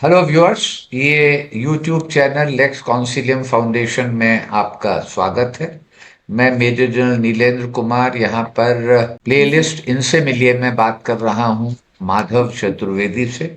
Hello viewers, ये YouTube channel Lex Consilium foundation में आपका स्वागत है। मैं मेजर जनरल नीलेंद्र कुमार यहाँ पर प्लेलिस्ट इनसे मिलिए में बात कर रहा हूँ माधव चतुर्वेदी से।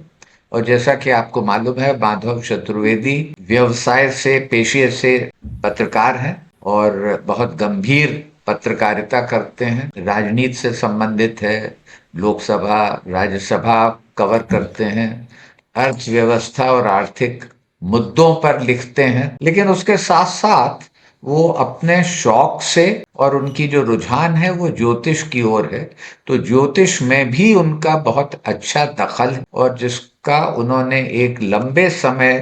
और जैसा कि आपको मालूम है, माधव चतुर्वेदी व्यवसाय से, पेशे से पत्रकार हैं और बहुत गंभीर पत्रकारिता करते हैं। राजनीति से संबंधित है, लोकसभा राज्यसभा कवर करते हैं, अर्थव्यवस्था और आर्थिक मुद्दों पर लिखते हैं। लेकिन उसके साथ साथ वो अपने शौक से, और उनकी जो रुझान है वो ज्योतिष की ओर है, तो ज्योतिष में भी उनका बहुत अच्छा दखल है। और जिसका उन्होंने एक लंबे समय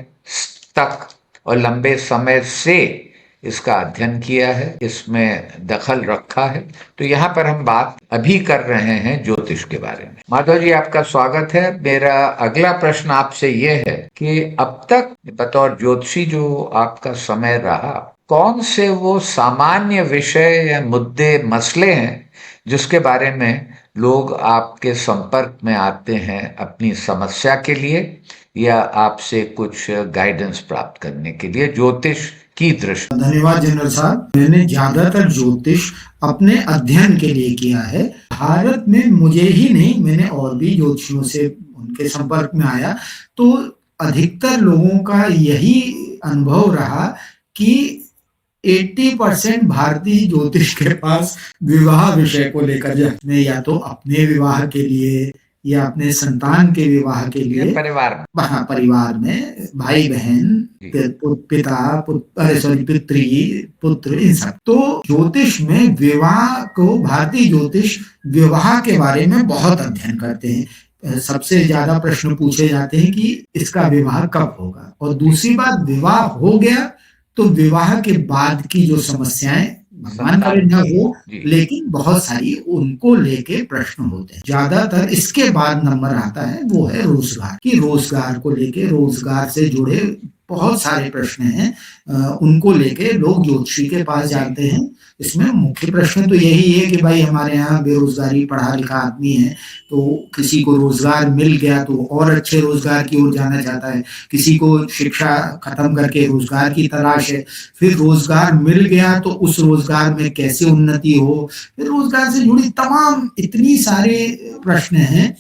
तक और लंबे समय से इसका अध्ययन किया है, इसमें दखल रखा है। तो यहाँ पर हम बात अभी कर रहे हैं ज्योतिष के बारे में। माधव जी, आपका स्वागत है। मेरा अगला प्रश्न आपसे ये है कि अब तक बतौर ज्योतिषी जो आपका समय रहा, कौन से वो सामान्य विषय या मुद्दे, मसले हैं जिसके बारे में लोग आपके संपर्क में आते हैं अपनी समस्या के लिए या आपसे कुछ गाइडेंस प्राप्त करने के लिए ज्योतिष की दृष्टि? धन्यवाद जनरल साहब। मैंने ज्यादातर ज्योतिष अपने अध्ययन के लिए किया है। भारत में मुझे ही नहीं, मैंने और भी ज्योतिषियों से उनके संपर्क में आया तो अधिकतर लोगों का यही अनुभव रहा कि 80% भारतीय ज्योतिष के पास विवाह विषय को लेकर जाते हैं, या तो अपने विवाह के लिए या अपने संतान के विवाह के लिए, परिवार में, हाँ, परिवार में भाई बहन, पिता पितृ पुत्र, इन सब। तो ज्योतिष में विवाह को, भारतीय ज्योतिष विवाह के बारे में बहुत अध्ययन करते हैं। सबसे ज्यादा प्रश्न पूछे जाते हैं कि इसका विवाह कब होगा, और दूसरी बात, विवाह हो गया तो विवाह के बाद की जो समस्याएं, भगवान करे न हो, लेकिन बहुत सारी उनको लेके प्रश्न होते हैं। ज्यादातर इसके बाद नंबर आता है वो है रोजगार की, रोजगार को लेके, रोजगार से जुड़े बहुत सारे प्रश्न हैं, उनको लेके लोग ज्योतिषी के पास जाते हैं। इसमें मुख्य प्रश्न तो यही है कि भाई हमारे यहाँ बेरोजगारी, पढ़ा लिखा आदमी है तो किसी को रोजगार मिल गया तो और अच्छे रोजगार की ओर जाना चाहता है, किसी को शिक्षा खत्म करके रोजगार की तलाश है, फिर रोजगार मिल गया तो उस रोजगार में कैसे उन्नति हो, फिर रोजगार से जुड़ी तमाम इतनी सारे प्रश्न हैं।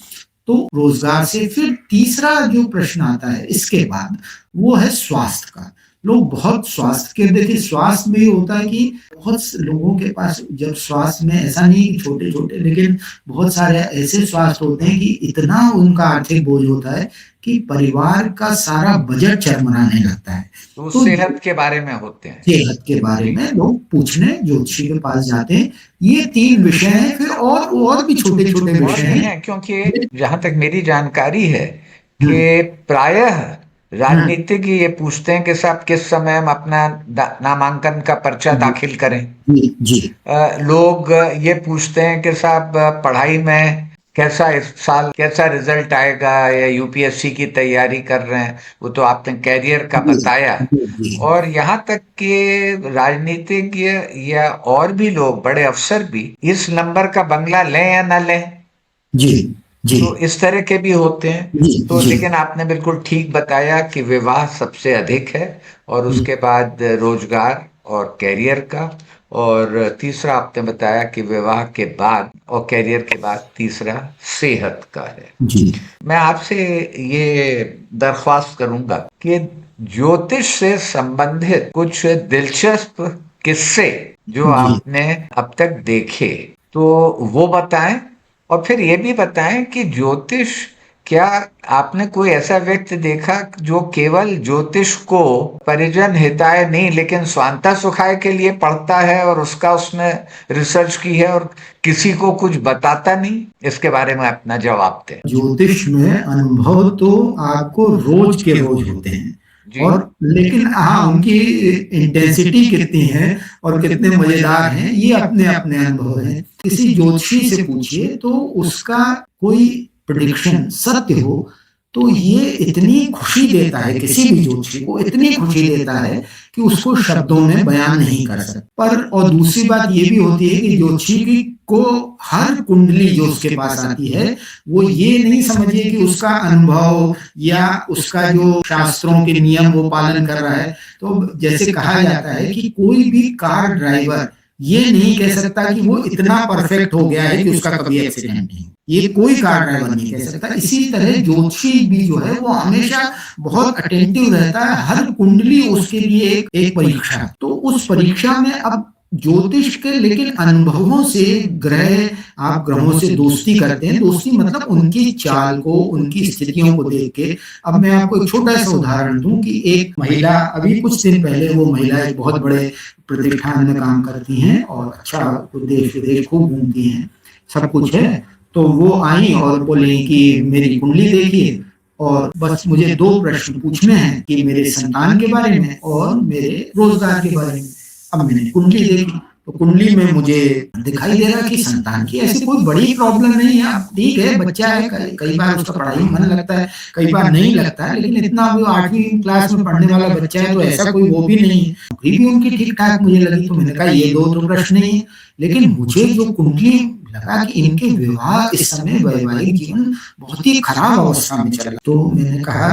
तो रोजगार से फिर तीसरा जो प्रश्न आता है इसके बाद, वो है स्वास्थ्य का। लोग बहुत स्वास्थ्य के, देखिए स्वास्थ्य में होता है कि बहुत लोगों के पास, जब स्वास्थ्य में ऐसा नहीं छोटे छोटे, लेकिन बहुत सारे ऐसे स्वास्थ्य होते हैं कि इतना उनका आर्थिक बोझ होता है कि परिवार का सारा बजट चरमराने लगता है। तो सेहत के बारे में होते हैं, सेहत के बारे में लोग पूछने ज्योतिषी के पास जाते हैं। ये 3 विषय हैं, फिर और भी छोटे छोटे विषय हैं। क्योंकि जहां तक मेरी जानकारी है कि प्रायः राजनीतिक ये पूछते हैं कि साहब किस समय हम अपना नामांकन का पर्चा दाखिल करें। जी। लोग ये पूछते हैं कि साहब पढ़ाई में कैसा, इस साल कैसा रिजल्ट आएगा, या यूपीएससी की तैयारी कर रहे हैं, वो तो आपने कैरियर का बताया। और यहाँ तक कि राजनीतिक या और भी लोग, बड़े अफसर भी, इस नंबर का बंगला लें या ना लें। जी। तो इस तरह के भी होते हैं। तो लेकिन आपने बिल्कुल ठीक बताया कि विवाह सबसे अधिक है, और उसके बाद रोजगार और कैरियर का, और तीसरा आपने बताया कि विवाह के बाद और कैरियर के बाद तीसरा सेहत का है। मैं आपसे ये दरख्वास्त करूंगा कि ज्योतिष से संबंधित कुछ दिलचस्प किस्से जो आपने अब तक देखे तो वो बताएं, और फिर ये भी बताएं कि ज्योतिष, क्या आपने कोई ऐसा व्यक्ति देखा जो केवल ज्योतिष को परिजन हिताय नहीं लेकिन स्वांतः सुखाय के लिए पढ़ता है और उसका उसने रिसर्च की है और किसी को कुछ बताता नहीं? इसके बारे में अपना जवाब दें। ज्योतिष में अनुभव तो आपको रोज के रोज होते हैं, और लेकिन हाँ, उनकी इंटेंसिटी कितनी है और कितने मजेदार हैं ये अपने अपने अनुभव हैं। किसी ज्योतिषी से पूछिए तो उसका कोई प्रेडिक्शन सत्य हो तो ये इतनी खुशी देता है, किसी भी ज्योतिषी को इतनी खुशी देता है कि उसको शब्दों में बयान नहीं कर सकते। पर और दूसरी बात ये भी होती है कि ज्योतिषी को हर कुंडली जो उसके पास आती है, वो ये नहीं समझिए कि उसका अनुभव या उसका जो शास्त्रों के नियम वो पालन कर रहा है। तो जैसे कहा जाता है कि कोई भी कार ड्राइवर ये नहीं कह सकता कि वो इतना परफेक्ट हो गया है कि उसका कभी एक्सीडेंट नहीं, ये कोई कार ड्राइवर नहीं कह सकता। इसी तरह ज्योतिषी भी जो है वो हमेशा बहुत अटेंटिव रहता है, हर कुंडली उसके लिए एक परीक्षा। तो उस परीक्षा में अब ज्योतिष के लेकिन अनुभवों से आप ग्रहों से दोस्ती करते हैं, दोस्ती मतलब उनकी चाल को, उनकी स्थितियों को देख के। अब मैं आपको एक छोटा सा उदाहरण दूं कि एक महिला, अभी कुछ दिन पहले वो महिला एक बहुत बड़े प्रतिष्ठान में काम करती हैं और अच्छा देश विदेश खूब घूमती हैं, सब कुछ है। तो वो आई और बोली कि मेरी कुंडली देखिए और बस मुझे 2 प्रश्न पूछने हैं कि मेरे संतान के बारे में और मेरे रोजगार के बारे में। अब मैंने कुंडली देखी तो कुंडली में मुझे दिखाई दे रहा कि संतान की ऐसी कोई बड़ी प्रॉब्लम नहीं है। अब ठीक है, बच्चा है, कई बार उसका पढ़ाई में मन लगता है, कई बार नहीं लगता है, लेकिन इतना वो 8वीं क्लास में पढ़ने वाला बच्चा है, तो ऐसा कोई वो भी नहीं है। नौकरी भी उनकी ठीक ठाक मुझे लगी, तो मैंने कहा ये 2 तो प्रश्न नहीं है। लेकिन मुझे जो कुंडली लगा कि इनके विवाह इस समय वैवाहिक जीवन बहुत ही खराब अवस्था में चल रहा। तो मैंने कहा,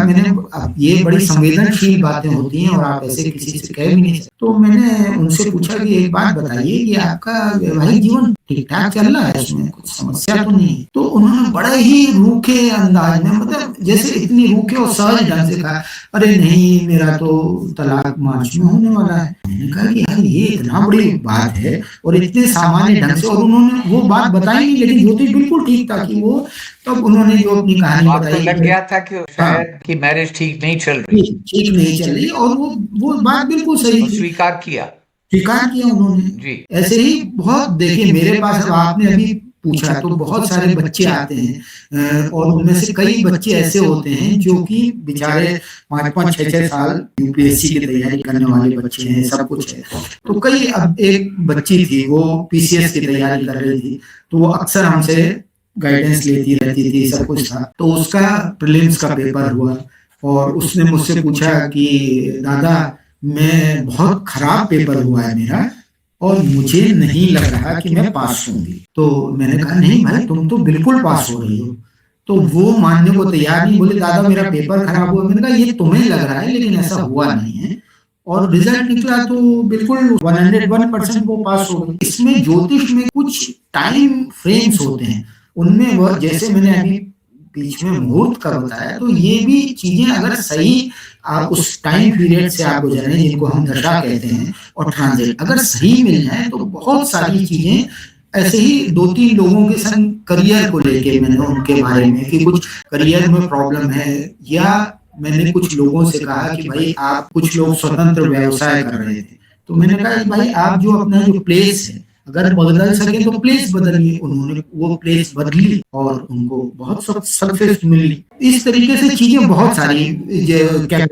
अब ये बड़ी संवेदनशील बातें होती हैं और आप ऐसे किसी से कह भी नहीं सकते। तो मैंने उनसे पूछा कि एक बात बताइए कि आपका वैवाहिक जीवन ठीक ठाक चल रहा है, इसमें कुछ समस्या तो नहीं? तो उन्होंने बड़े ही रूखे अंदाज में, मतलब जैसे इतनी रूखे और सहज ढंग से कहा, अरे नहीं, मेरा तो तलाक मार्च में होने वाला है। मैंने कहा कि यार ये इतना बड़ी बात है और इतने सामान्य ढंग से, और उन्होंने वो बात बताई नहीं, लेकिन ज्योतिष बिल्कुल ठीक था कि वो तब उन्होंने जो अपनी कहानी बताई, लग गया था कि शायद की मैरिज ठीक नहीं चल रही, ठीक नहीं चल रही, और वो बात बिल्कुल सही थी। स्वीकार किया उन्होंने जी। ऐसे ही बहुत, देखिए मेरे पास, अब आपने अभी पूछा तो बहुत सारे बच्चे आते हैं और उनमें से कई बच्चे ऐसे होते हैं जो कि बेचारे 5-5, 6-6 साल यूपीएससी की तैयारी करने वाले बच्चे हैं, सब कुछ है। तो कई, अब एक बच्ची थी वो पीसीएस की तैयारी कर रही थी, तो वो अक्सर हमसे गाइडेंस लेती रहती थी, सब कुछ था। तो उसका प्रीलिम्स का पेपर हुआ और उसने मुझसे पूछा कि दादा, मैं बहुत खराब पेपर हुआ है मेरा और मुझे नहीं लग रहा कि मैं पास होंगी। तो मैंने कहा, नहीं भाई, तुम तो बिल्कुल पास हो रही हो। तो वो मानने को तैयार नहीं, बोले दादा मेरा पेपर खराब हुआ। मैंने कहा ये तुम्हें लग रहा है, लेकिन ऐसा हुआ नहीं है, और रिजल्ट निकला तो बिल्कुल 101% वो पास हो गई। इसमें ज्योतिष में कुछ टाइम फ्रेम्स होते हैं, उनमें वह, जैसे मैंने अभी बीच में मुहूर्त का बताया, तो ये भी चीजें अगर सही आप उस टाइम पीरियड से आप गुजरे, जिनको हम दशा कहते हैं, और ट्रांजिट अगर सही मिल जाए, तो बहुत सारी चीजें। ऐसे ही 2-3 लोगों के संग करियर को लेके मैंने उनके बारे में कि कुछ करियर में प्रॉब्लम है, या मैंने कुछ लोगों से कहा कि भाई आप, कुछ लोग स्वतंत्र व्यवसाय कर रहे थे, तो मैंने कहा भाई आप जो अपना जो प्लेस है अगर बदल सके तो प्लेस बदलिए। उन्होंने वो प्लेस बदली और उनको बहुत सक्सेस मिली। इस तरीके से चीजें बहुत सारी, क्या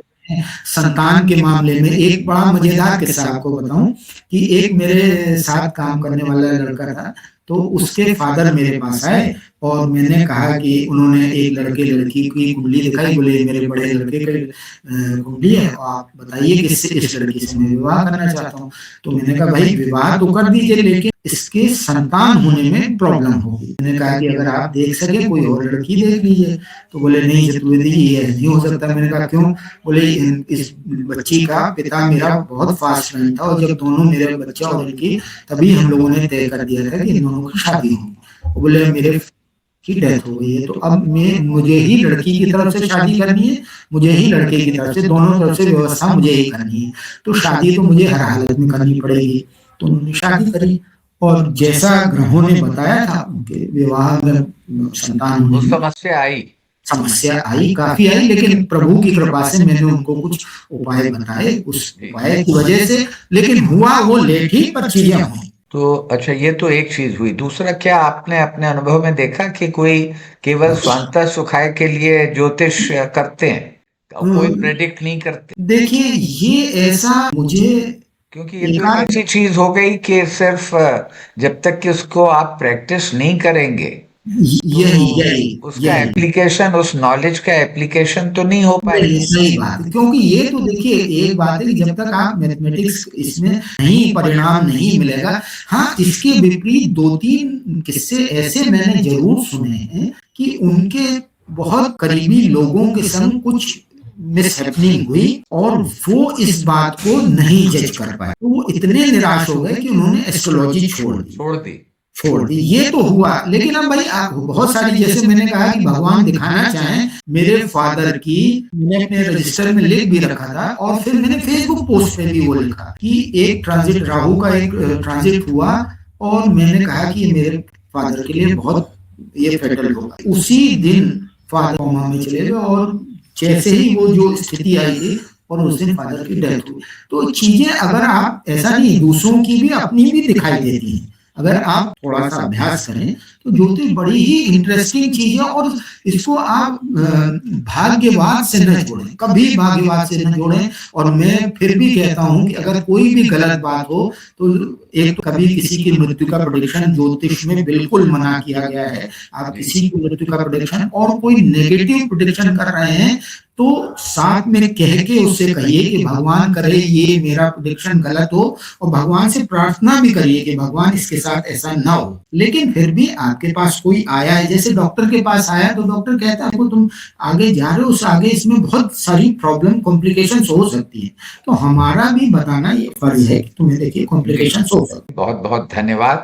संतान के मामले में एक बड़ा मजेदार किस्सा आपको बताऊं कि एक मेरे साथ काम करने वाला लड़का था, तो उसके फादर मेरे पास आए और मैंने कहा कि उन्होंने एक लड़के लड़की की कुंडली दिखाई, बोले मेरे बड़े लड़के की कुंडली है, आप बताइए कि इस लड़की से मैं विवाह करना चाहता हूँ। तो मैंने कहा भाई विवाह तो कर दीजिए, लेकिन इसके संतान होने में प्रॉब्लम होगी। मैंने कहा कि अगर आप देख सके कोई और लड़की देख लीजिए। तो बोले नहीं चतुर्वेदी जी, ये नहीं हो सकता। मैंने कहा क्यों? बोले इस बच्ची का पिता मेरा बहुत फास्ट फ्रेंड था और जब दोनों, मेरे बच्चा और लड़की, तभी हम लोगों ने तय कर दिया था कि इन दोनों की शादी होगी। बोले मेरे की डेथ हो गई है, तो अब मुझे ही लड़की की तरफ से शादी करनी है, मुझे ही लड़के की तरफ से, दोनों तरफ से व्यवस्था मुझे ही करनी है, तो शादी तो मुझे हर हालत में करनी पड़ेगी। तो उन्होंने शादी करी और जैसा ग्रहों ने बताया था उनके विवाह में संतान, समस्या आई, काफी आई, लेकिन प्रभु की कृपा से मैंने उनको कुछ उपाय बताए, उस उपाय की वजह से, लेकिन हुआ वो लेट ही, पर चीजें हुई। तो अच्छा, ये तो एक चीज हुई। दूसरा, क्या आपने अपने अनुभव में देखा कि कोई केवल स्वांतः सुखाय के लिए ज्योतिष करते हैं, कोई प्रेडिक्ट नहीं करते? देखिए ये ऐसा मुझे, क्योंकि ये तो ऐसी चीज हो गई कि सिर्फ जब तक कि उसको आप प्रैक्टिस नहीं करेंगे, यही तो यही उसका यही एप्लीकेशन, उस नॉलेज का एप्लीकेशन तो नहीं हो नहीं, पाएगा। सही बात है, क्योंकि ये तो देखिए एक बात है कि जब तक आप मैथमेटिक्स इसमें नहीं परिणाम नहीं मिलेगा। हाँ, इसके विपरीत दो तीन किस्से ऐसे मैंने जरूर सुने हैं कि उनके बहुत करीबी लोगों के संग कुछ मिसहैपनिंग हुई और वो इस बात को नहीं जज कर पाए, तो वो इतने निराश हो गए कि उन्होंने एस्ट्रोलॉजी छोड़ दी। ये तो हुआ, लेकिन अब भाई आप बहुत सारी, जैसे मैंने कहा कि भगवान दिखाना चाहें, मेरे फादर की मैंने अपने रजिस्टर में लिख भी रखा था और फिर मैंने फेसबुक पोस्ट पे भी वो लिखा कि एक ट्रांजिट, राहु का एक ट्रांजिट हुआ और मैंने कहा कि ये मेरे फादर के लिए बहुत ये फेटल होगा। उसी दिन फादर कोमा में चले गए और जैसे ही वो जो स्थिति आई थी और उस दिन फादर की डेथ हुई। तो चीजें अगर आप, ऐसा नहीं, दूसरों की भी अपनी भी दिखाई देती हैं। अगर आप थोड़ा सा अभ्यास करें तो ज्योतिष बड़ी ही इंटरेस्टिंग चीज है और इसको आप भाग्यवाद से न जोड़ें, कभी भाग्यवाद से न जोड़ें। और मैं फिर भी कहता हूं कि अगर कोई भी गलत बात हो तो एक तो कभी किसी की मृत्यु का प्रेडिक्शन ज्योतिष में बिल्कुल मना किया गया है। आप किसी की मृत्यु का प्रेडिक्शन और कोई नेगेटिव प्रेडिक्शन कर रहे हैं तो साथ में कह के उससे कहिए कि भगवान करे ये मेरा प्रेडिक्शन गलत हो, और भगवान से प्रार्थना भी करिए कि भगवान इसके साथ ऐसा ना हो। लेकिन फिर भी आपके पास कोई आया है, जैसे डॉक्टर के पास आया तो डॉक्टर कहता है देखो तुम आगे जा रहे हो, उस आगे इसमें बहुत सारी प्रॉब्लम कॉम्प्लिकेशन हो सकती है, तो हमारा भी बताना ये फर्ज है कि तुम्हें देखिए कॉम्प्लिकेशन हो सकती है। बहुत बहुत धन्यवाद।